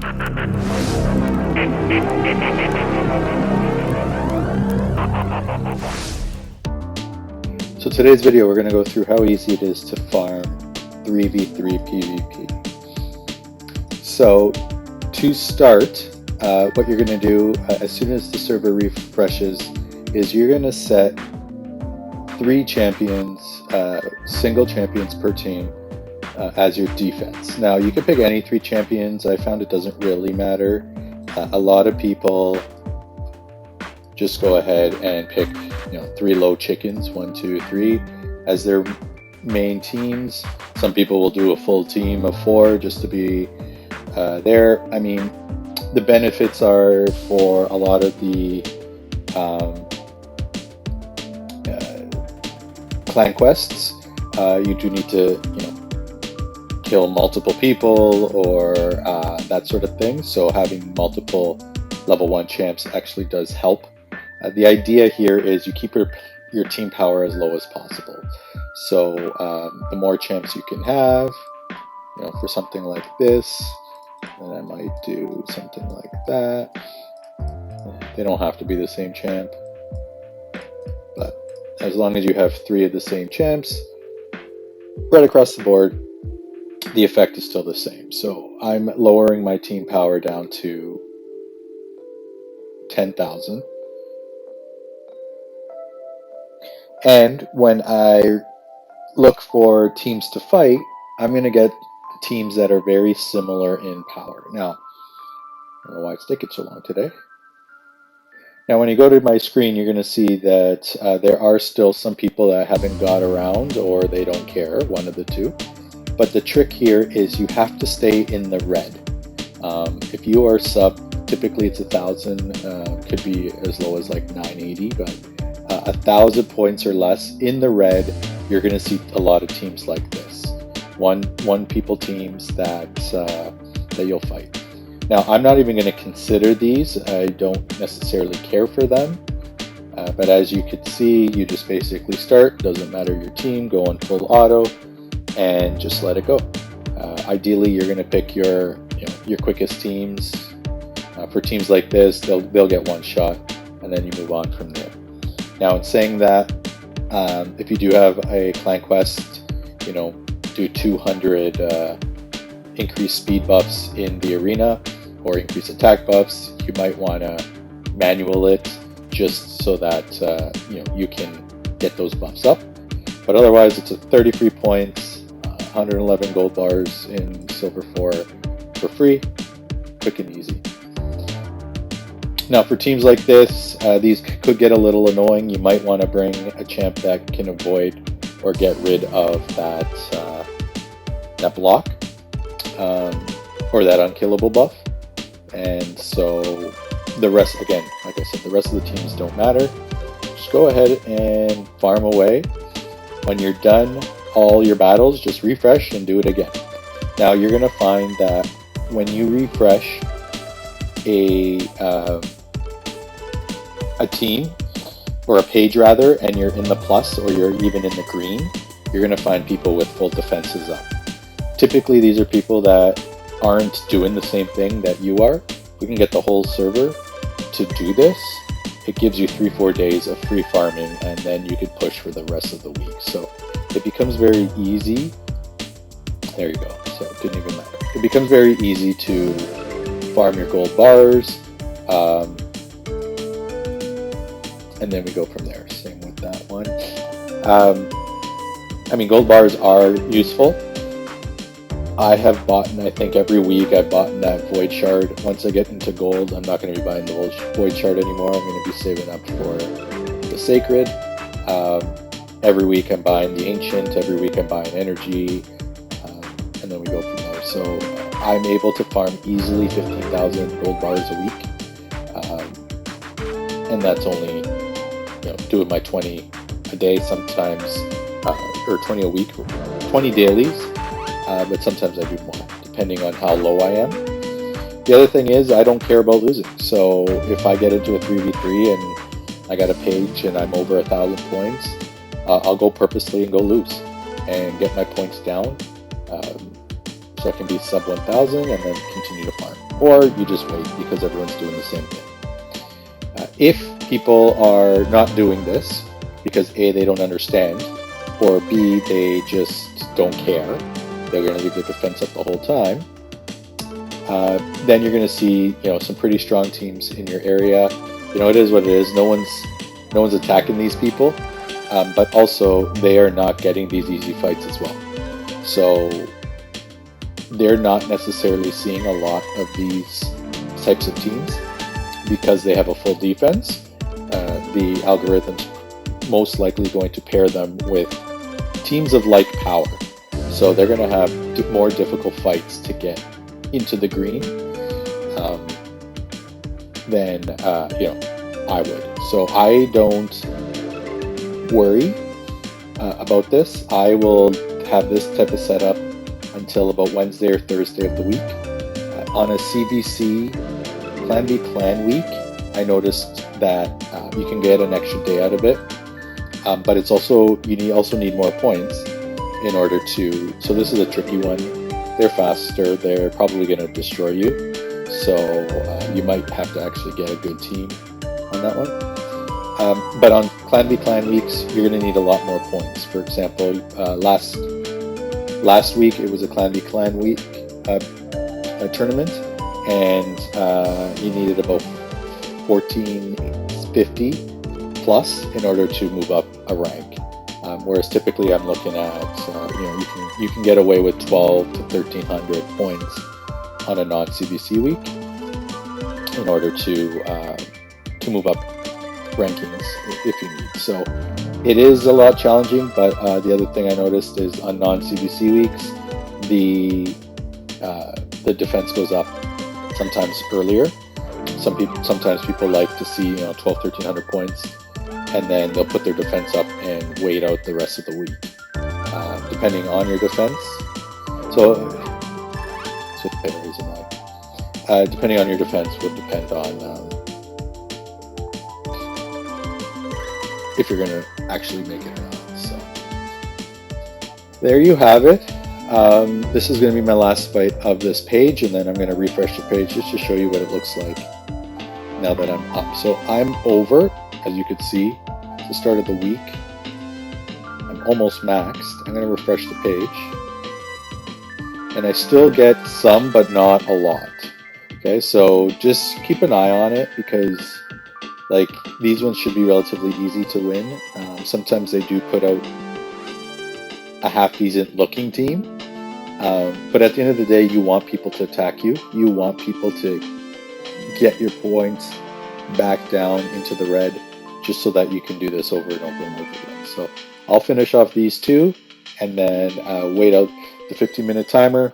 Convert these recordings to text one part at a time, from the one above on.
So today's video, we're going to go through how easy it is to farm 3v3 PvP. So to start, what you're going to do as soon as the server refreshes is you're going to set 3 champions, single champions per team as your defense. Now you can pick any 3 champions. I found it doesn't really matter. A lot of people just go ahead and pick 3 low chickens, 1, 2, 3 as their main teams. Some people will do a full team of 4 just to be there. I mean, the benefits are for a lot of the clan quests. You do need to kill multiple people or that sort of thing. So having multiple level 1 champs actually does help. The idea here is you keep your team power as low as possible. So the more champs you can have, for something like this, then I might do something like that. They don't have to be the same champ, but as long as you have 3 of the same champs right across the board, the effect is still the same. So I'm lowering my team power down to 10,000. And when I look for teams to fight, I'm going to get teams that are very similar in power. Now, I don't know why it's taking so long today. Now, when you go to my screen, you're going to see that there are still some people that haven't got around or they don't care, one of the two. But the trick here is you have to stay in the red. If you are sub, typically it's 1,000, could be as low as like 980, but 1,000 points or less in the red, you're going to see a lot of teams like this. One people teams that you'll fight. Now, I'm not even going to consider these. I don't necessarily care for them. But as you can see, you just basically start. Doesn't matter your team. Go on full auto and just let it go. Ideally, you're going to pick your quickest teams. For teams like this, they'll get one shot, and then you move on from there. Now, in saying that, if you do have a clan quest, do 200 increased speed buffs in the arena or increased attack buffs, you might want to manual it just so that you can get those buffs up. But otherwise, it's a 33 points, 111 gold bars in silver 4 for free, quick and easy. Now, for teams like this, these could get a little annoying. You might want to bring a champ that can avoid or get rid of that block or that unkillable buff. And so the rest, again, like I said, the rest of the teams don't matter. Just go ahead and farm away. When you're done all your battles, just refresh and do it again. Now, you're going to find that when you refresh a team or a page rather, and you're in the plus or you're even in the green, you're going to find people with full defenses up. Typically, these are people that aren't doing the same thing that you are. We can get the whole server to do this. It gives you 3-4 days of free farming, and then you could push for the rest of the week. So it becomes very easy. There you go. So it didn't even matter. It becomes very easy to farm your gold bars. And then we go from there. Same with that one. I mean, gold bars are useful. I have bought, I think every week I've bought that void shard. Once I get into gold, I'm not going to be buying the void shard anymore. I'm going to be saving up for the sacred. Every week I'm buying the ancient. Every week I'm buying energy. And then we go from there. So I'm able to farm easily 15,000 gold bars a week. And that's only doing my 20 a day sometimes, or 20 a week, 20 dailies, but sometimes I do more, depending on how low I am. The other thing is, I don't care about losing, so if I get into a 3v3 and I got a page and I'm over 1,000 points, I'll go purposely and go lose, and get my points down, so I can be sub 1,000 and then continue to farm. or you just wait because everyone's doing the same thing. If people are not doing this because A, they don't understand, or B, they just don't care, they're going to leave their defense up the whole time, then you're going to see, some pretty strong teams in your area. It is what it is. No one's attacking these people, but also they are not getting these easy fights as well. So they're not necessarily seeing a lot of these types of teams because they have a full defense. The algorithm's most likely going to pair them with teams of like power. So they're going to have more difficult fights to get into the green than I would. So I don't worry about this. I will have this type of setup until about Wednesday or Thursday of the week. On a CBC Plan B Clan week, I noticed that you can get an extra day out of it, but it's also you also need more points in order to. So this is a tricky one. They're faster. They're probably going to destroy you. So you might have to actually get a good team on that one. But on Clan B Clan weeks, you're going to need a lot more points. For example, last week it was a Clan B Clan week tournament, and you needed about 1450 plus in order to move up a rank. Whereas typically I'm looking at you can get away with 12 to 1300 points on a non-CBC week in order to move up rankings if you need. So it is a lot challenging, but the other thing I noticed is on non-CBC weeks, the defense goes up sometimes earlier. Sometimes people like to see 12, 1300 points, and then they'll put their defense up and wait out the rest of the week, depending on your defense. So depending on your defense would depend on if you're going to actually make it or not. So there you have it. This is going to be my last fight of this page, and then I'm going to refresh the page just to show you what it looks like now that I'm up. So I'm over, as you could see, at the start of the week. I'm almost maxed. I'm going to refresh the page. And I still get some, but not a lot. Okay, so just keep an eye on it because these ones should be relatively easy to win. Sometimes they do put out a half decent looking team. But at the end of the day, you want people to attack you. You want people to get your points back down into the red just so that you can do this over and over and over again. So I'll finish off these two and then wait out the 15-minute timer.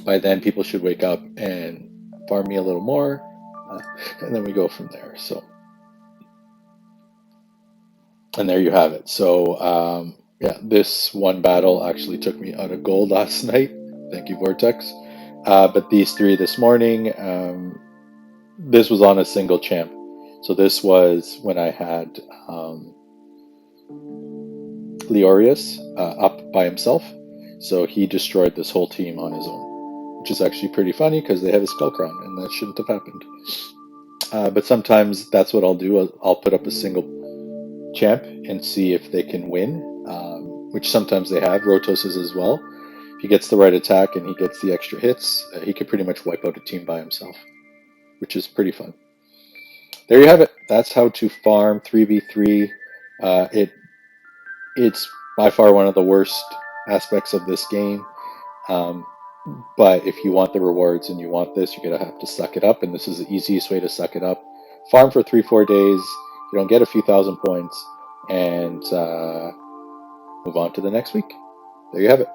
By then, people should wake up and farm me a little more, and then we go from there. So, and there you have it. So, yeah, this one battle actually took me out of gold last night. Thank you, Vortex. But these three this morning, this was on a single champ. So this was when I had Leorius up by himself. So he destroyed this whole team on his own, which is actually pretty funny because they have a Skull Crown, and that shouldn't have happened. But sometimes that's what I'll do. I'll put up a single champ and see if they can win, which sometimes they have. Rotos is as well. If he gets the right attack and he gets the extra hits, he could pretty much wipe out a team by himself, which is pretty fun. There you have it. That's how to farm 3v3. It's by far one of the worst aspects of this game. But if you want the rewards and you want this, you're going to have to suck it up. And this is the easiest way to suck it up. Farm for 3-4 days. You don't get a few thousand points. And move on to the next week. There you have it.